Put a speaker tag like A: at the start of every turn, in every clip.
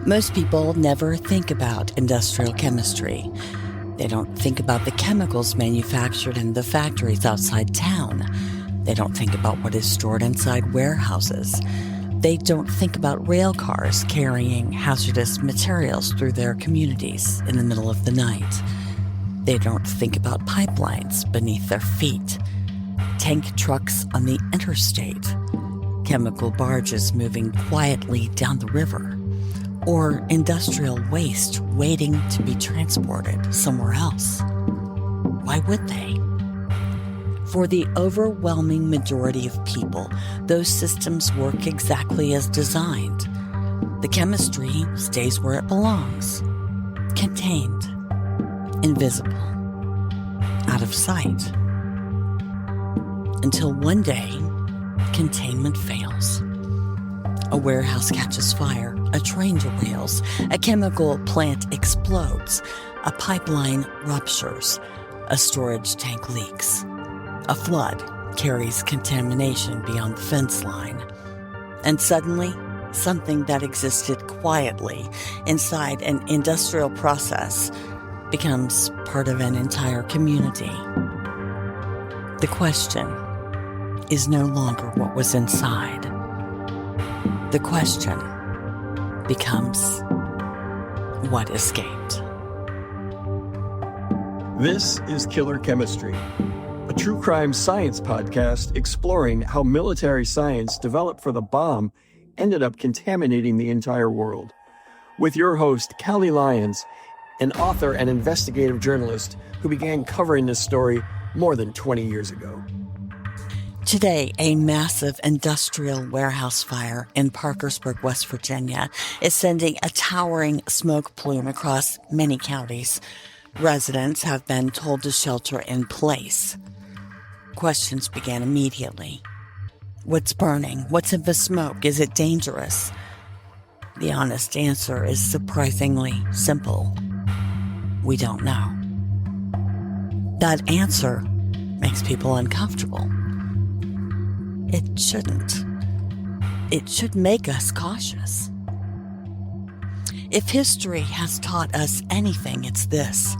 A: Most people never think about industrial chemistry. They don't think about the chemicals manufactured in the factories outside town. They don't think about what is stored inside warehouses. They don't think about rail cars carrying hazardous materials through their communities in the middle of the night. They don't think about pipelines beneath their feet, tank trucks on the interstate, chemical barges moving quietly down the river, or industrial waste waiting to be transported somewhere else. Why would they? For the overwhelming majority of people, those systems work exactly as designed. The chemistry stays where it belongs, contained, invisible, out of sight. Until one day, containment fails. A warehouse catches fire, a train derails, a chemical plant explodes, a pipeline ruptures, a storage tank leaks. A flood carries contamination beyond the fence line. And suddenly, something that existed quietly inside an industrial process becomes part of an entire community. The question is no longer what was inside. The question becomes what escaped.
B: This is Killer Chemistry, a true crime science podcast exploring how military science developed for the bomb ended up contaminating the entire world. With your host, Callie Lyons, an author and investigative journalist who began covering this story more than 20 years ago.
A: Today, a massive industrial warehouse fire in Parkersburg, West Virginia, is sending a towering smoke plume across many counties. Residents have been told to shelter in place. Questions began immediately. What's burning? What's in the smoke? Is it dangerous? The honest answer is surprisingly simple. We don't know. That answer makes people uncomfortable. It shouldn't. It should make us cautious. If history has taught us anything, it's this.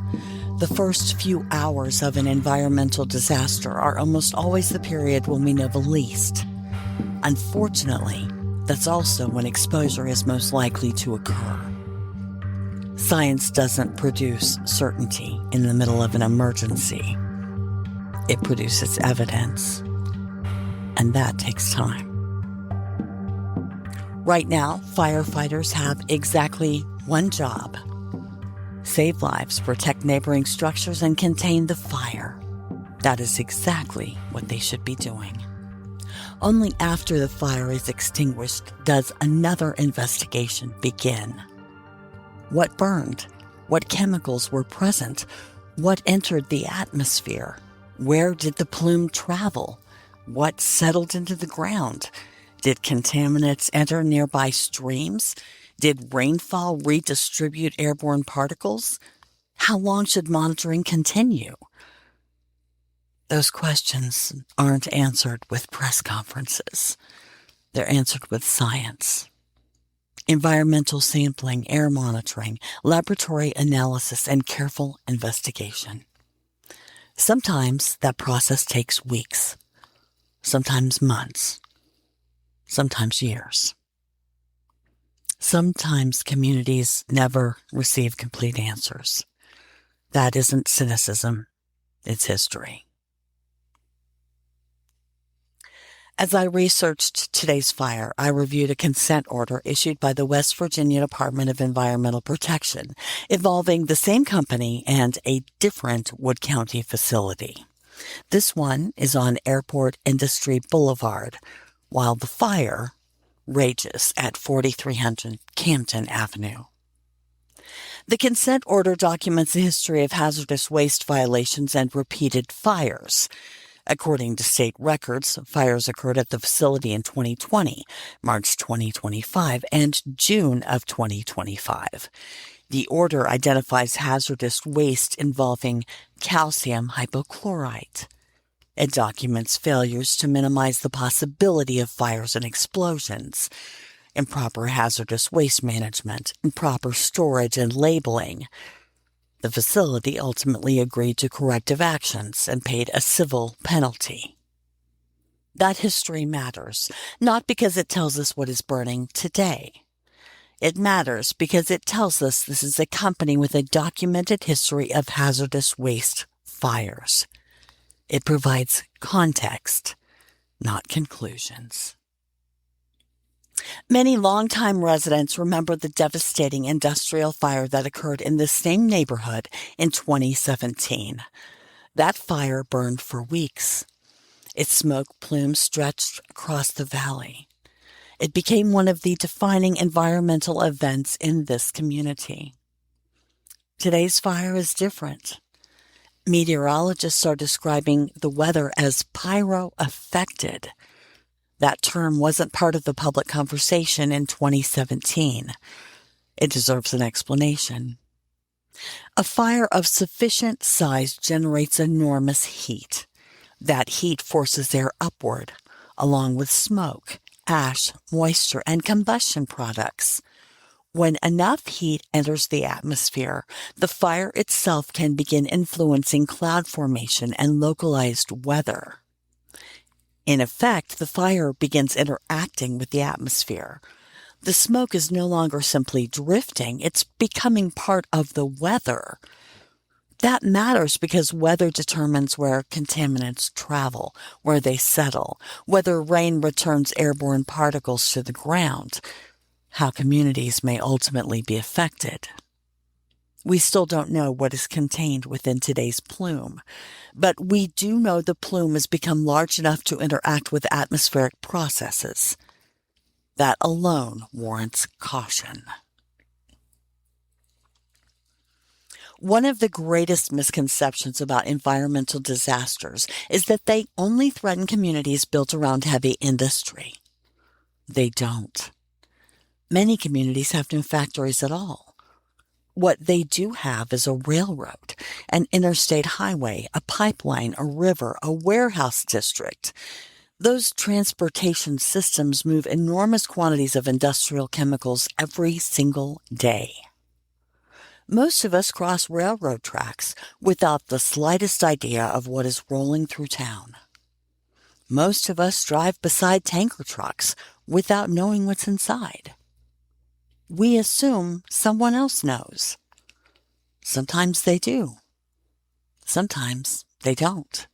A: The first few hours of an environmental disaster are almost always the period when we know the least. Unfortunately, that's also when exposure is most likely to occur. Science doesn't produce certainty in the middle of an emergency. It produces evidence. And that takes time. Right now, firefighters have exactly one job: save lives, protect neighboring structures, and contain the fire. That is exactly what they should be doing. Only after the fire is extinguished does another investigation begin. What burned? What chemicals were present? What entered the atmosphere? Where did the plume travel? What settled into the ground? Did contaminants enter nearby streams? Did rainfall redistribute airborne particles? How long should monitoring continue? Those questions aren't answered with press conferences. They're answered with science. Environmental sampling, air monitoring, laboratory analysis, and careful investigation. Sometimes that process takes weeks. Sometimes months, sometimes years. Sometimes communities never receive complete answers. That isn't cynicism, it's history. As I researched today's fire, I reviewed a consent order issued by the West Virginia Department of Environmental Protection involving the same company and a different Wood County facility. This one is on Airport Industry Boulevard, while the fire rages at 4300 Camden Avenue. The consent order documents a history of hazardous waste violations and repeated fires. According to state records, fires occurred at the facility in 2020, March 2025, and June of 2025. The order identifies hazardous waste involving calcium hypochlorite. It documents failures to minimize the possibility of fires and explosions. improper hazardous waste management, improper storage and labeling. The facility ultimately agreed to corrective actions and paid a civil penalty. That history matters, not because it tells us what is burning today. It matters because it tells us this is a company with a documented history of hazardous waste fires. It provides context, not conclusions. Many longtime residents remember the devastating industrial fire that occurred in this same neighborhood in 2017. That fire burned for weeks. Its smoke plume stretched across the valley. It became one of the defining environmental events in this community. Today's fire is different. Meteorologists are describing the weather as pyro-affected. That term wasn't part of the public conversation in 2017. It deserves an explanation. A fire of sufficient size generates enormous heat. That heat forces air upward, along with smoke, ash, moisture, and combustion products. When enough heat enters the atmosphere, the fire itself can begin influencing cloud formation and localized weather. In effect, the fire begins interacting with the atmosphere. The smoke is no longer simply drifting, it's becoming part of the weather. That matters because weather determines where contaminants travel, where they settle, whether rain returns airborne particles to the ground, how communities may ultimately be affected. We still don't know what is contained within today's plume, but we do know the plume has become large enough to interact with atmospheric processes. That alone warrants caution. One of the greatest misconceptions about environmental disasters is that they only threaten communities built around heavy industry. They don't. Many communities have no factories at all. What they do have is a railroad, an interstate highway, a pipeline, a river, a warehouse district. Those transportation systems move enormous quantities of industrial chemicals every single day. Most of us cross railroad tracks without the slightest idea of what is rolling through town. Most of us drive beside tanker trucks without knowing what's inside. We assume someone else knows. Sometimes they do. Sometimes they don't.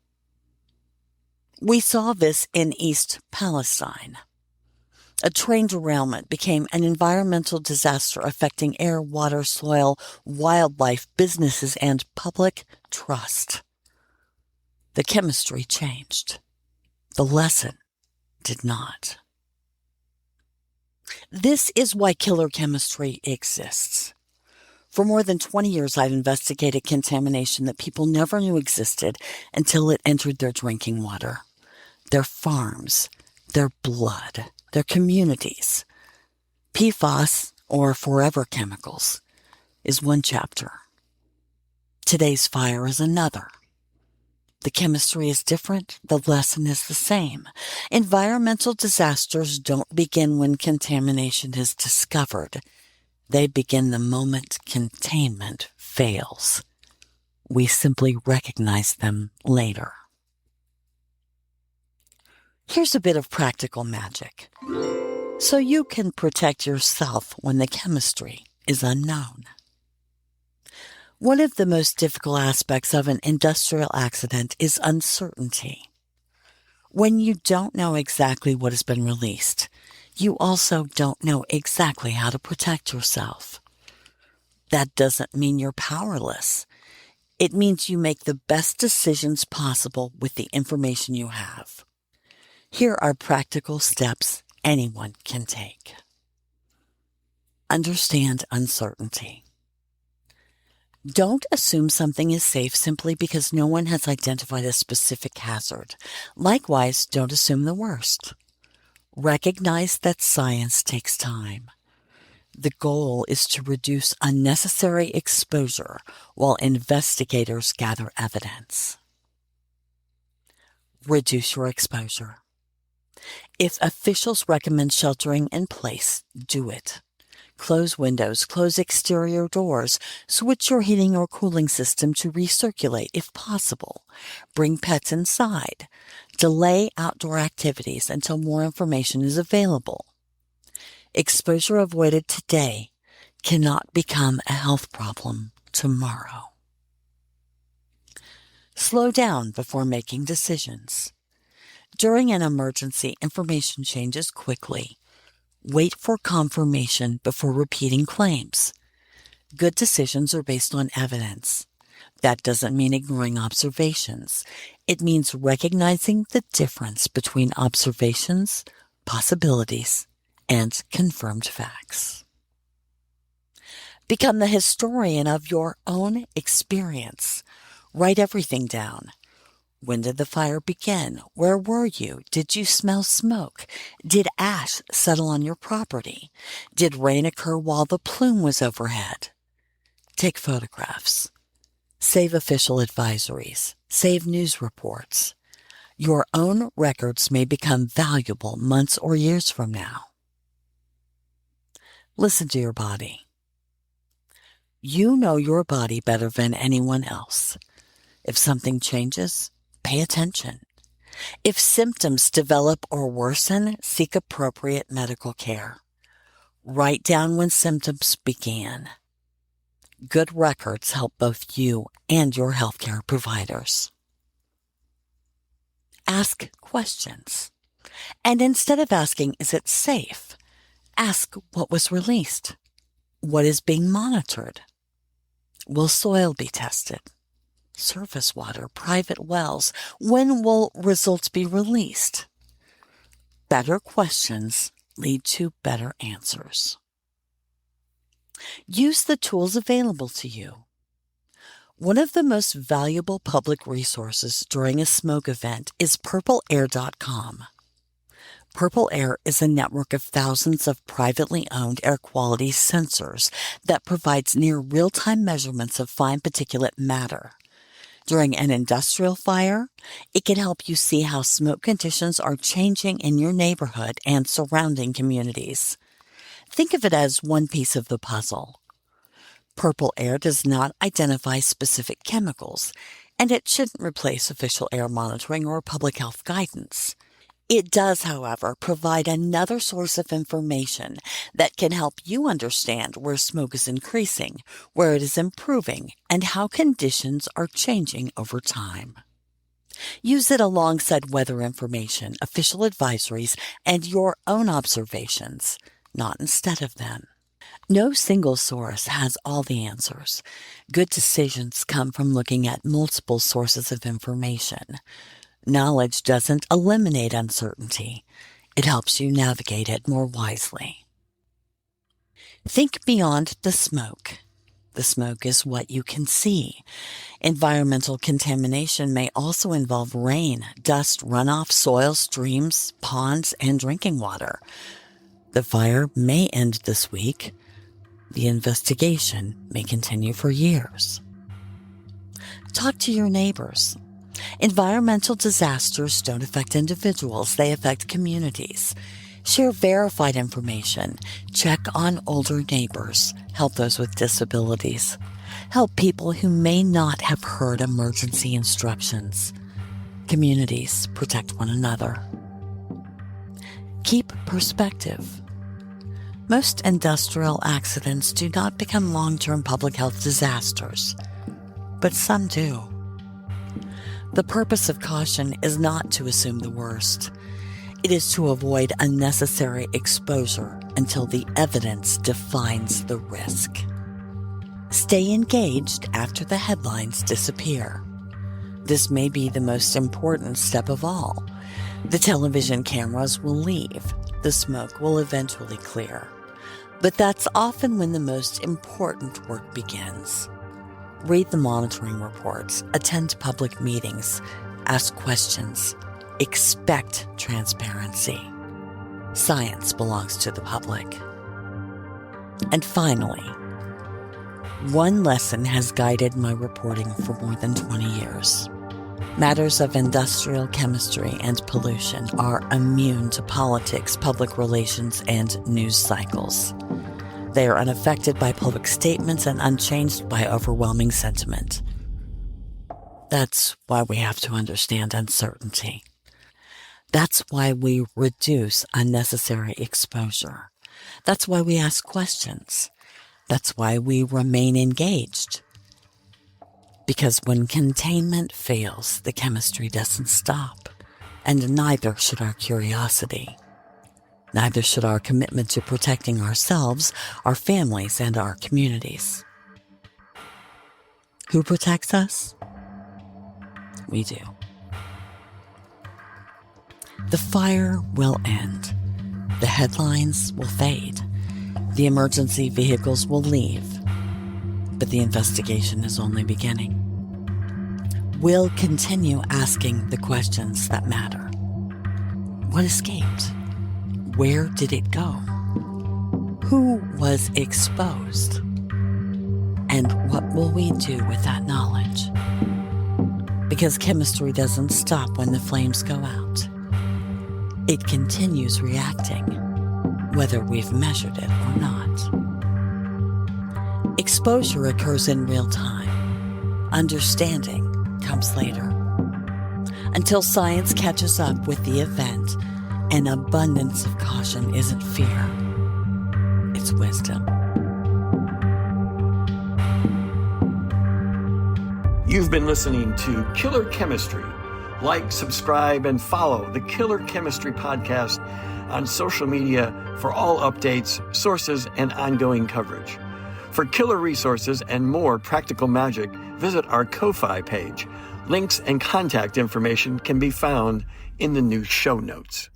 A: We saw this in East Palestine. A train derailment became an environmental disaster affecting air, water, soil, wildlife, businesses, and public trust. The chemistry changed. The lesson did not. This is why killer chemistry exists. For more than 20 years, I've investigated contamination that people never knew existed until it entered their drinking water, their farms, their blood, their communities. PFAS, or forever chemicals, is one chapter. Today's fire is another. The chemistry is different, the lesson is the same. Environmental disasters don't begin when contamination is discovered. They begin the moment containment fails. We simply recognize them later. Here's a bit of practical magic, so you can protect yourself when the chemistry is unknown. One of the most difficult aspects of an industrial accident is uncertainty. When you don't know exactly what has been released, you also don't know exactly how to protect yourself. That doesn't mean you're powerless. It means you make the best decisions possible with the information you have. Here are practical steps anyone can take. Understand uncertainty. Don't assume something is safe simply because no one has identified a specific hazard. Likewise, don't assume the worst. Recognize that science takes time. The goal is to reduce unnecessary exposure while investigators gather evidence. Reduce your exposure. If officials recommend sheltering in place, do it. Close windows, close exterior doors, switch your heating or cooling system to recirculate if possible. Bring pets inside. Delay outdoor activities until more information is available. Exposure avoided today cannot become a health problem tomorrow. Slow down before making decisions. During an emergency, information changes quickly. Wait for confirmation before repeating claims. Good decisions are based on evidence. That doesn't mean ignoring observations. It means recognizing the difference between observations, possibilities, and confirmed facts. Become the historian of your own experience. Write everything down. When did the fire begin? Where were you? Did you smell smoke? Did ash settle on your property? Did rain occur while the plume was overhead? Take photographs. Save official advisories. Save news reports. Your own records may become valuable months or years from now. Listen to your body. You know your body better than anyone else. If something changes, pay attention. If symptoms develop or worsen, seek appropriate medical care. Write down when symptoms began. Good records help both you and your healthcare providers. Ask questions. And instead of asking, is it safe? Ask what was released. What is being monitored? Will soil be tested? Surface water, private wells. When will results be released? Better questions lead to better answers. Use the tools available to you. One of the most valuable public resources during a smoke event is purpleair.com. Purple Air is a network of thousands of privately owned air quality sensors that provides near real-time measurements of fine particulate matter. During an industrial fire, it can help you see how smoke conditions are changing in your neighborhood and surrounding communities. Think of it as one piece of the puzzle. Purple Air does not identify specific chemicals, and it shouldn't replace official air monitoring or public health guidance. It does, however, provide another source of information that can help you understand where smoke is increasing, where it is improving, and how conditions are changing over time. Use it alongside weather information, official advisories, and your own observations, not instead of them. No single source has all the answers. Good decisions come from looking at multiple sources of information. Knowledge doesn't eliminate uncertainty. It helps you navigate it more wisely. Think beyond the smoke. The smoke is what you can see. Environmental contamination may also involve rain, dust, runoff, soil, streams, ponds, and drinking water. The fire may end this week. The investigation may continue for years. Talk to your neighbors. Environmental disasters don't affect individuals, they affect communities. Share verified information. Check on older neighbors. Help those with disabilities. Help people who may not have heard emergency instructions. Communities protect one another. Keep perspective. Most industrial accidents do not become long-term public health disasters, but some do. The purpose of caution is not to assume the worst. It is to avoid unnecessary exposure until the evidence defines the risk. Stay engaged after the headlines disappear. This may be the most important step of all. The television cameras will leave. The smoke will eventually clear. But that's often when the most important work begins. Read the monitoring reports, attend public meetings, ask questions, expect transparency. Science belongs to the public. And finally, one lesson has guided my reporting for more than 20 years. Matters of industrial chemistry and pollution are immune to politics, public relations, and news cycles. They are unaffected by public statements and unchanged by overwhelming sentiment. That's why we have to understand uncertainty. That's why we reduce unnecessary exposure. That's why we ask questions. That's why we remain engaged. Because when containment fails, the chemistry doesn't stop, and neither should our curiosity. Neither should our commitment to protecting ourselves, our families, and our communities. Who protects us? We do. The fire will end. The headlines will fade. The emergency vehicles will leave. But the investigation is only beginning. We'll continue asking the questions that matter. What escaped? Where did it go? Who was exposed? And what will we do with that knowledge? Because chemistry doesn't stop when the flames go out. It continues reacting, whether we've measured it or not. Exposure occurs in real time. Understanding comes later. Until science catches up with the event, an abundance of caution isn't fear, it's wisdom.
B: You've been listening to Killer Chemistry. Like, subscribe, and follow the Killer Chemistry podcast on social media for all updates, sources, and ongoing coverage. For killer resources and more practical magic, visit our Ko-Fi page. Links and contact information can be found in the new show notes.